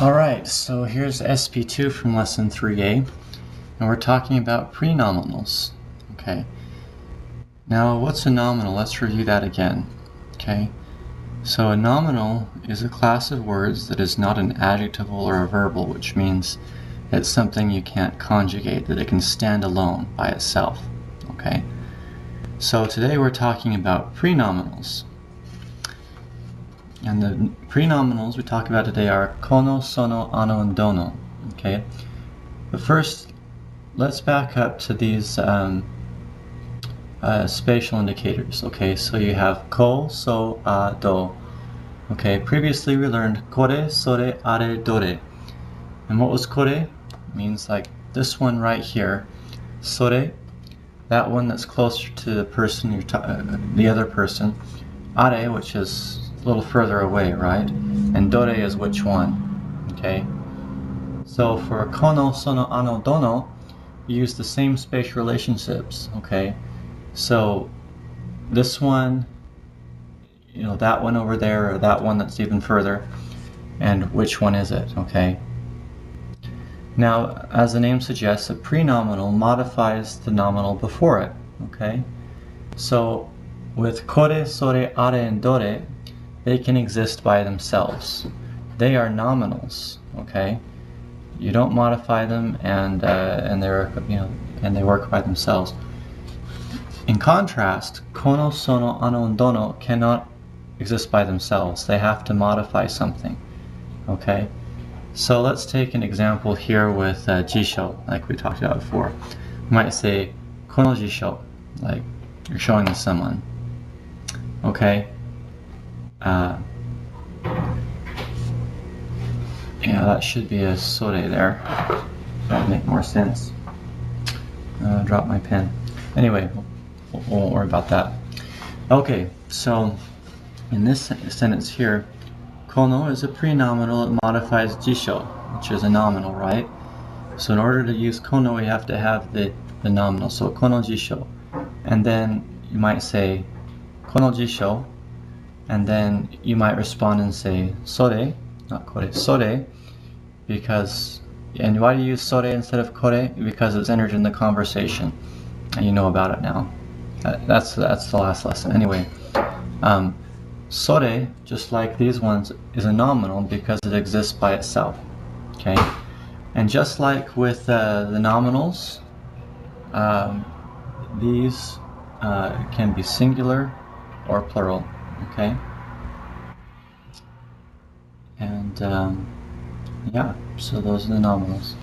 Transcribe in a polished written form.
Alright, so here's SP2 from lesson 3a, and we're talking about prenominals. Okay, now what's a nominal? Let's review that again. Okay, so a nominal is a class of words that is not an adjectival or a verbal, which means it's something you can't conjugate, that it can stand alone by itself. Okay, so today we're talking about prenominals. And the prenominals we talk about today are kono, sono, ano, and dono. Okay, but first let's back up to these spatial indicators. Okay, so you have ko, so, a, do. Okay, previously we learned kore, sore, are, dore. And what was kore? It means like this one right here. Sore, that one that's closer to the person the other person. Are, which is a little further away, right? And dore is which one. Okay. So for kono, sono, ano, dono, you use the same spatial relationships. Okay. So this one, you know, that one over there, or that one that's even further, and which one is it? Okay. Now, as the name suggests, a prenominal modifies the nominal before it. Okay. So with kore, sore, are, and dore, they can exist by themselves. They are nominals. Okay. You don't modify them, and they're, you know, and they work by themselves. In contrast, kono, sono, ano, and dono cannot exist by themselves. They have to modify something. Okay. So let's take an example here with jisho, like we talked about before. We might say kono jisho, like you're showing this someone. Okay. Yeah, that should be a sore there. That would make more sense. Drop my pen. Anyway, we won't worry about that. Okay, so in this sentence here, kono is a prenominal that modifies jisho, which is a nominal, right? So in order to use kono, we have to have the nominal. So kono jisho. And then you might say kono jisho, and then you might respond and say sore, not kore, sore, because, and why do you use sore instead of kore? Because it's entered in the conversation, and you know about it now. That's the last lesson. Anyway, sore, just like these ones, is a nominal because it exists by itself. Okay, and just like with the nominals, these can be singular or plural. Okay, and yeah, so those are the nominals.